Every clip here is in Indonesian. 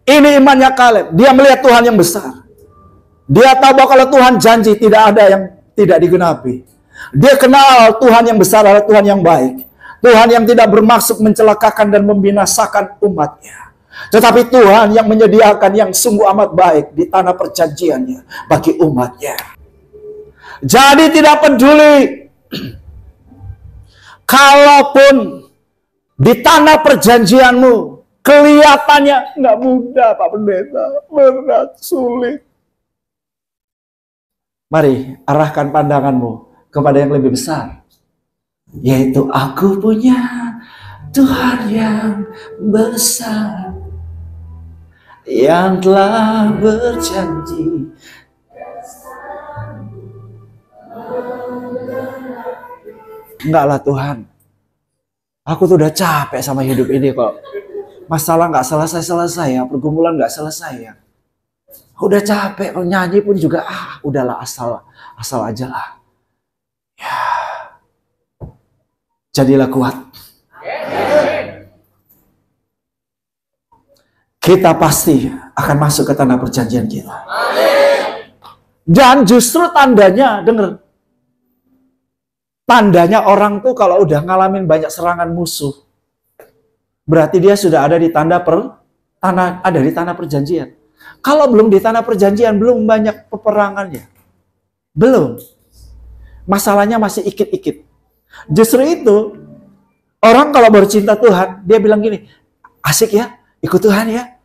Ini imannya Kaleb. Dia melihat Tuhan yang besar. Dia tahu bahwa kalau Tuhan janji tidak ada yang tidak digenapi. Dia kenal Tuhan yang besar adalah Tuhan yang baik. Tuhan yang tidak bermaksud mencelakakan dan membinasakan umatnya. Tetapi Tuhan yang menyediakan yang sungguh amat baik di tanah perjanjiannya bagi umatnya. Jadi tidak peduli kalaupun di tanah perjanjianmu kelihatannya nggak mudah, Pak Pendeta, berat, sulit. Mari arahkan pandanganmu kepada yang lebih besar, yaitu aku punya Tuhan yang besar, yang telah berjanji. Enggaklah Tuhan, aku tuh udah capek sama hidup ini kok. Masalah nggak selesai-selesai ya, pergumulan nggak selesai ya. Udah capek, kalau nyanyi pun juga, udahlah asal aja lah. Ya, jadilah kuat. Kita pasti akan masuk ke tanah perjanjian kita. Dan justru tandanya, denger, tandanya orang tuh kalau udah ngalamin banyak serangan musuh, berarti dia sudah ada di tanah perjanjian. Kalau belum di tanah perjanjian, belum banyak peperangannya. Belum. Masalahnya masih ikit-ikit. Justru itu, orang kalau baru cinta Tuhan, dia bilang gini, asik ya, ikut Tuhan ya.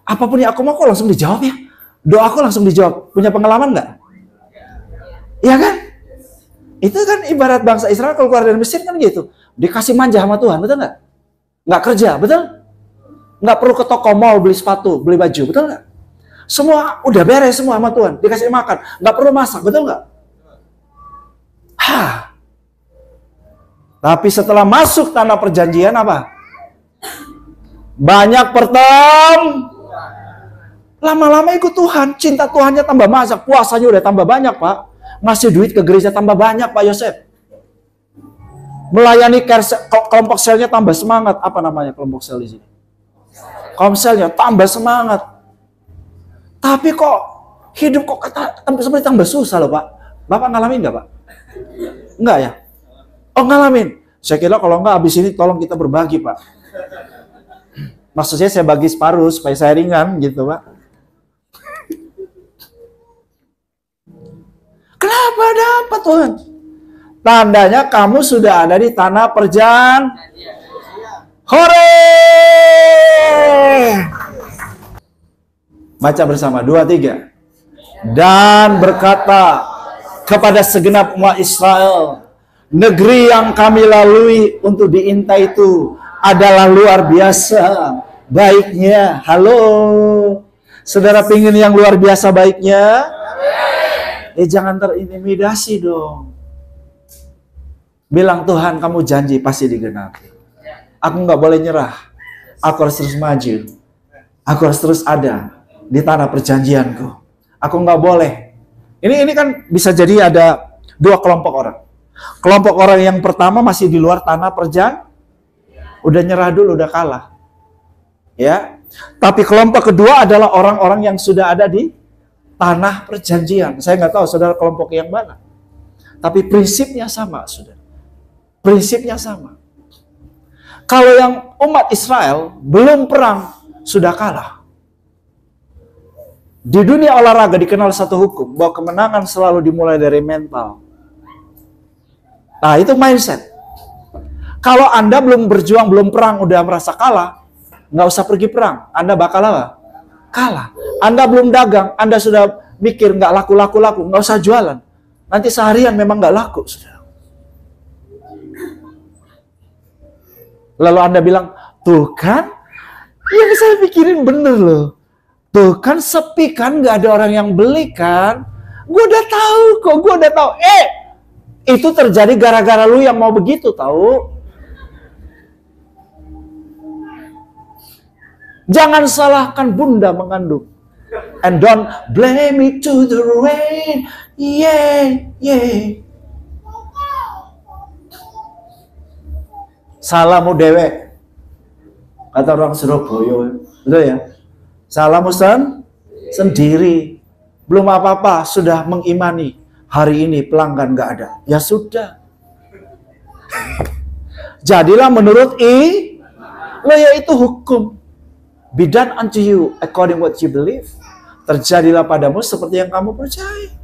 Apapun yang aku mau kok langsung dijawab ya. Doaku langsung dijawab. Punya pengalaman nggak? Iya kan? Itu kan ibarat bangsa Israel kalau keluar dari Mesir kan gitu. Dikasih manja sama Tuhan, betul nggak? Nggak kerja, betul? Nggak perlu ke toko mall beli sepatu, beli baju, betul nggak? Semua udah beres semua sama Tuhan, dikasih makan, nggak perlu masak, betul nggak? Tapi setelah masuk tanah perjanjian apa? Banyak lama-lama ikut Tuhan, cinta Tuhannya tambah masak, puasanya udah tambah banyak Pak, ngasih duit ke gereja tambah banyak Pak Yosef. Melayani kelompok selnya tambah semangat, apa namanya kelompok sel di sini? Komselnya tambah semangat. Tapi kok hidup kok seperti tambah susah loh Pak. Bapak ngalamin nggak Pak? Enggak ya? Oh ngalamin. Saya kira kalau nggak habis ini tolong kita berbagi Pak. Maksudnya saya bagi separuh supaya saya ringan gitu Pak. Kenapa dapat Tuhan? Tandanya kamu sudah ada di tanah perjanjian. Hore! Baca bersama, 2, 3. Dan berkata kepada segenap umat Israel, negeri yang kami lalui untuk diintai itu adalah luar biasa baiknya. Halo, saudara pingin yang luar biasa baiknya? Jangan terintimidasi dong. Bilang Tuhan, kamu janji pasti digenapi. Aku nggak boleh nyerah. Aku harus terus maju. Aku harus terus ada di tanah perjanjianku. Aku nggak boleh. Ini kan bisa jadi ada dua kelompok orang. Kelompok orang yang pertama masih di luar tanah perjanjian, udah nyerah dulu, udah kalah. Ya. Tapi kelompok kedua adalah orang-orang yang sudah ada di tanah perjanjian. Saya nggak tahu saudara kelompok yang mana. Tapi prinsipnya sama, saudara. Prinsipnya sama. Kalau yang umat Israel belum perang, sudah kalah. Di dunia olahraga dikenal satu hukum, bahwa kemenangan selalu dimulai dari mental. Nah, itu mindset. Kalau Anda belum berjuang, belum perang, udah merasa kalah, nggak usah pergi perang. Anda bakal apa? Kalah. Anda belum dagang, Anda sudah mikir nggak laku, nggak usah jualan. Nanti seharian memang nggak laku, saudara. Lalu Anda bilang, tuh kan, yang saya pikirin bener loh. Tuh kan sepi kan, nggak ada orang yang beli kan. Gue udah tahu kok, gue udah tahu. Itu terjadi gara-gara lu yang mau begitu, tahu? Jangan salahkan bunda mengandung. And don't blame me to the rain. Yeah. Salamu dewe. Kata orang Surabaya, betul ya? Salahmu sendiri. Belum apa-apa, sudah mengimani. Hari ini pelanggan nggak ada. Ya sudah. Jadilah menurut lo yaitu hukum. Be done unto you according what you believe. Terjadilah padamu seperti yang kamu percaya.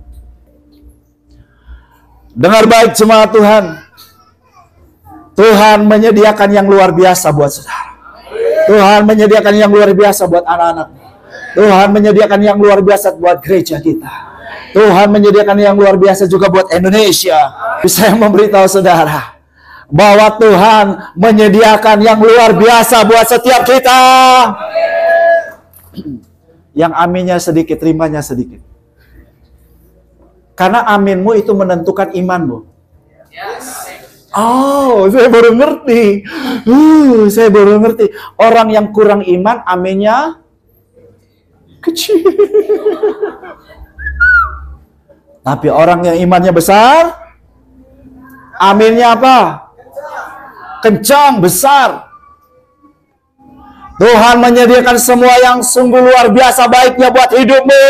Dengar baik jemaat Tuhan. Tuhan menyediakan yang luar biasa buat saudara. Tuhan menyediakan yang luar biasa buat anak-anak. Tuhan menyediakan yang luar biasa buat gereja kita. Tuhan menyediakan yang luar biasa juga buat Indonesia. Bisa memberitahu saudara bahwa Tuhan menyediakan yang luar biasa buat setiap kita. Yang aminnya sedikit, terimanya sedikit. Karena aminmu itu menentukan imanmu. Oh, saya baru ngerti. Saya baru ngerti. Orang yang kurang iman, aminnya kecil. Tapi orang yang imannya besar, aminnya apa? Kencang, besar. Tuhan menyediakan semua yang sungguh luar biasa baiknya buat hidupmu.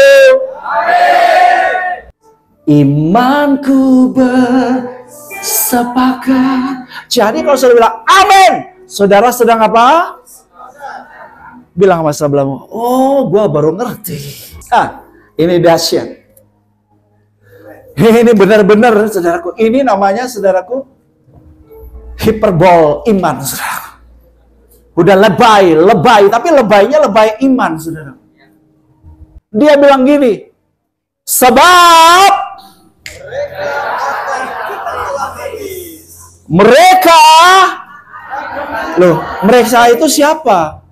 Imanku bersepakat. Jadi kalau saudara bilang amin, saudara sedang apa? Bilang sama sebelahmu, oh gua baru ngerti. Ini dahsyat. Ini benar-benar saudaraku. Ini namanya saudaraku hiperbol iman, saudara. Udah lebay, tapi lebaynya lebay iman, saudara. Dia bilang gini, sebab mereka itu siapa?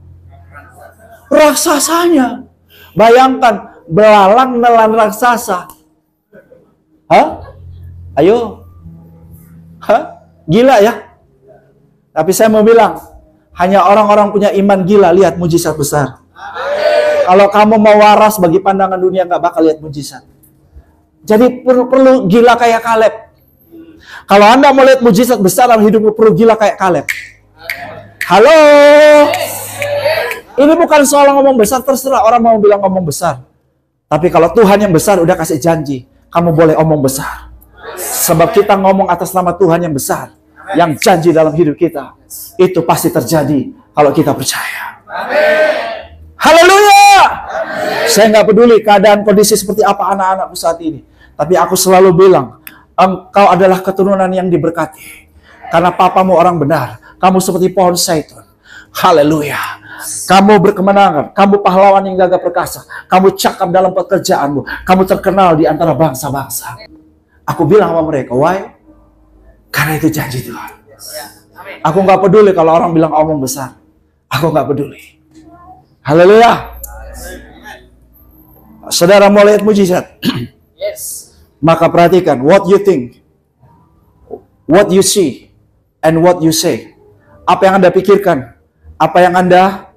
Raksasanya. Bayangkan, belalang nelan raksasa. Ayo. Gila ya? Tapi saya mau bilang, hanya orang-orang punya iman gila lihat mujizat besar. Kalau kamu mau waras bagi pandangan dunia, nggak bakal lihat mujizat. Jadi perlu gila kayak Kaleb. Kalau Anda mau lihat mujizat besar dalam hidupmu, perlu gila kayak Kaleb. Halo? Ini bukan soal ngomong besar, terserah orang mau bilang ngomong besar. Tapi kalau Tuhan yang besar udah kasih janji, kamu boleh omong besar. Sebab kita ngomong atas nama Tuhan yang besar, yang janji dalam hidup kita. Itu pasti terjadi kalau kita percaya. Haleluya! Saya nggak peduli keadaan kondisi seperti apa anak-anakku saat ini. Tapi aku selalu bilang, engkau adalah keturunan yang diberkati. Karena papamu orang benar. Kamu seperti pohon zaitun. Haleluya. Kamu berkemenangan. Kamu pahlawan yang gagah perkasa. Kamu cakap dalam pekerjaanmu. Kamu terkenal di antara bangsa-bangsa. Aku bilang sama mereka, why? Karena itu janji Tuhan. Aku nggak peduli kalau orang bilang omong besar. Aku nggak peduli. Haleluya. Saudara mau lihat mujizat? Maka perhatikan, what you think, what you see, and what you say. Apa yang Anda pikirkan, apa yang Anda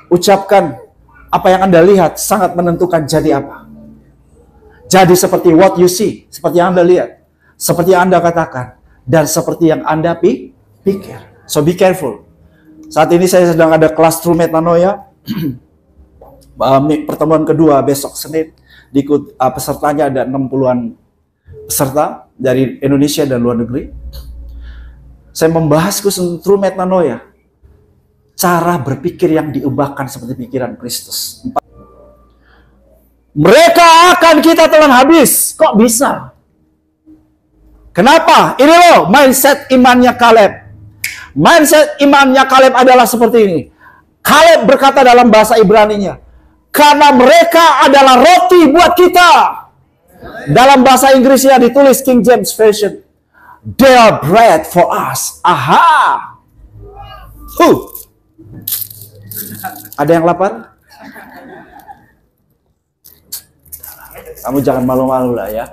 ucapkan, apa yang Anda lihat sangat menentukan jadi apa. Jadi seperti what you see, seperti yang Anda lihat, seperti yang Anda katakan, dan seperti yang Anda pikir. So be careful. Saat ini saya sedang ada kelas True Metanoia. Pertemuan kedua besok Senin. Pesertanya ada 60-an peserta dari Indonesia dan luar negeri. Saya membahas True Metanoia. Cara berpikir yang diubahkan seperti pikiran Kristus. Mereka akan kita telan habis. Kok bisa? Kenapa? Ini loh mindset imannya Kaleb. Mindset imannya Kaleb adalah seperti ini. Kaleb berkata dalam bahasa Ibrani-nya, karena mereka adalah roti buat kita. Dalam bahasa Inggrisnya ditulis King James Version, they are bread for us. Aha. Ada yang lapar? Kamu jangan malu-malu lah ya.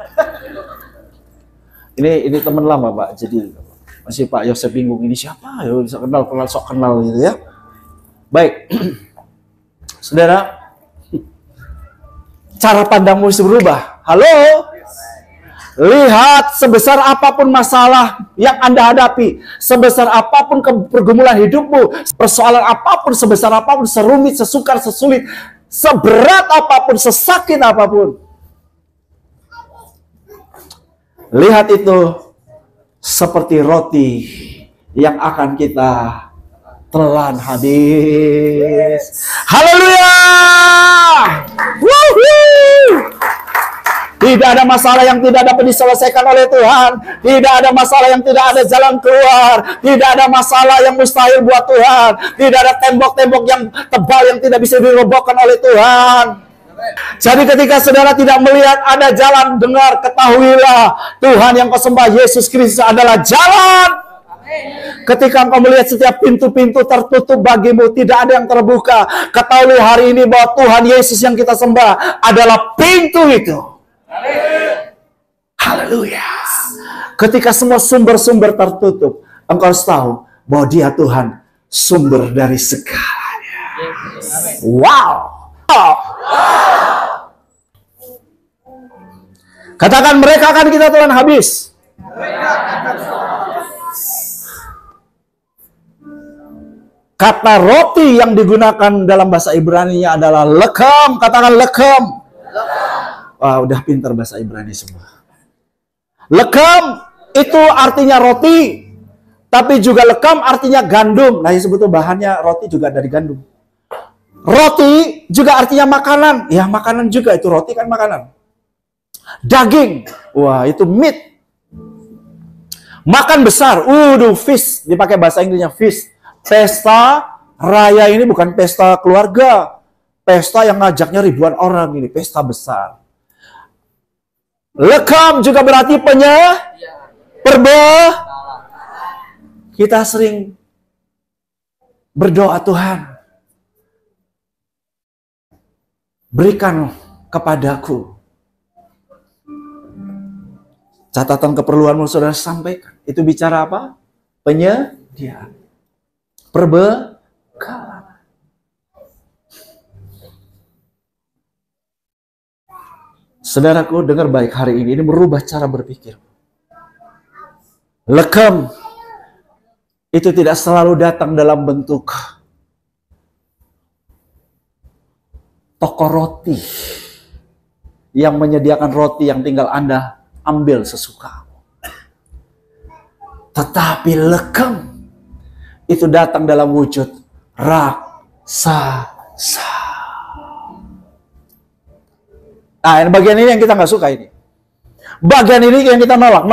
Ini teman lama Pak, jadi masih Pak Yosef bingung ini siapa? Ya bisa kenal sok kenal gitu ya. Baik, saudara, cara pandangmu harus berubah. Halo, Lihat, sebesar apapun masalah yang Anda hadapi, sebesar apapun pergumulan hidupmu, persoalan apapun, sebesar apapun, serumit, sesukar, sesulit, seberat apapun, sesakit apapun, lihat itu seperti roti yang akan kita telan habis. Haleluya! Tidak ada masalah yang tidak dapat diselesaikan oleh Tuhan. Tidak ada masalah yang tidak ada jalan keluar. Tidak ada masalah yang mustahil buat Tuhan. Tidak ada tembok-tembok yang tebal yang tidak bisa dirobohkan oleh Tuhan. Jadi ketika saudara tidak melihat ada jalan, dengar, ketahuilah Tuhan yang kau sembah, Yesus Kristus adalah jalan. Ketika engkau melihat setiap pintu-pintu tertutup bagimu, tidak ada yang terbuka, ketahuilah hari ini bahwa Tuhan Yesus yang kita sembah adalah pintu itu. Haleluya. Ketika semua sumber-sumber tertutup, engkau harus tahu bahwa Dia Tuhan, sumber dari segalanya. Wow. Katakan, mereka akan kita telan habis. Kata roti yang digunakan dalam bahasa Ibrani-nya adalah lekem. Katakan lekem. Wah, udah pintar bahasa Ibrani semua. Lekem itu artinya roti, tapi juga lekam artinya gandum. Nah, sebetulnya bahannya roti juga dari gandum. Roti juga artinya makanan. Ya, makanan juga, itu roti kan makanan. Daging, wah itu meat. Makan besar, fish, dipakai bahasa Inggrisnya fish. Pesta raya ini bukan pesta keluarga, pesta yang ngajaknya ribuan orang, ini pesta besar. Lekam juga berarti kita sering berdoa, Tuhan, berikan kepadaku. Catatan keperluanmu saudara sampaikan. Itu bicara apa? Penyediaan. Perbekalan. Saudaraku, dengar baik hari ini merubah cara berpikir. Lekam itu tidak selalu datang dalam bentuk toko roti yang menyediakan roti yang tinggal Anda ambil sesuka. Tetapi lekam itu datang dalam wujud raksasa. Nah, bagian ini yang kita nggak suka ini. Bagian ini yang kita nolak.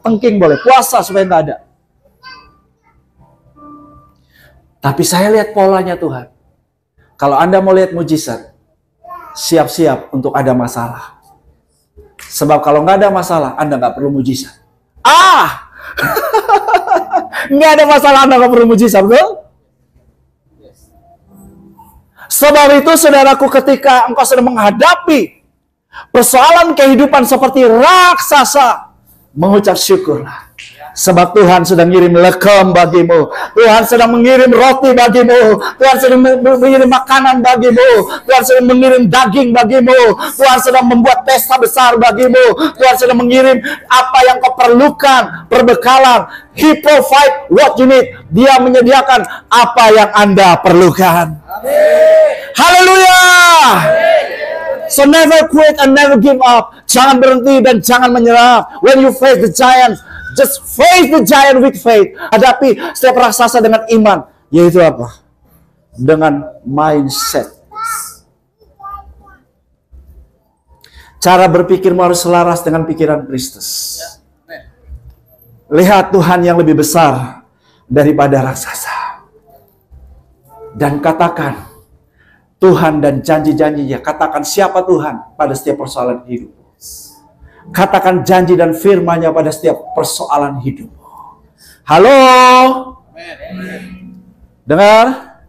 Tengking boleh, puasa supaya nggak ada. Tapi saya lihat polanya Tuhan. Kalau Anda mau lihat mujizat, siap-siap untuk ada masalah. Sebab kalau nggak ada masalah, Anda nggak perlu mujizat. Nggak ada masalah, Anda nggak perlu mujizat, betul? Sebab itu, saudaraku, ketika engkau sedang menghadapi persoalan kehidupan seperti raksasa, mengucap syukurlah. Sebab Tuhan sedang mengirim lekam bagimu. Tuhan sedang mengirim roti bagimu. Tuhan sedang mengirim makanan bagimu. Tuhan sedang mengirim daging bagimu. Tuhan sedang membuat pesta besar bagimu. Tuhan sedang mengirim apa yang kau perlukan, perbekalan. He provide what you need. Dia menyediakan apa yang Anda perlukan. Haleluya. So never quit and never give up. Jangan berhenti dan jangan menyerah. When you face the giants, just face the giant with faith. Hadapi setiap raksasa dengan iman. Yaitu apa? Dengan mindset. Cara berpikirmu harus selaras dengan pikiran Kristus. Lihat Tuhan yang lebih besar daripada raksasa. Dan katakan Tuhan dan janji-janjinya. Katakan siapa Tuhan pada setiap persoalan hidup. Katakan janji dan firman-Nya pada setiap persoalan hidup. Halo? Dengar?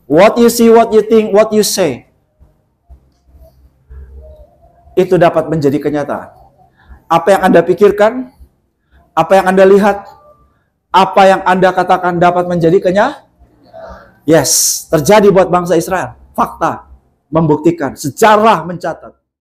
What you see, what you think, what you say. Itu dapat menjadi kenyataan. Apa yang Anda pikirkan, apa yang Anda lihat, apa yang Anda katakan dapat menjadi kenyataan. Yes, terjadi buat bangsa Israel. Fakta membuktikan, sejarah mencatat.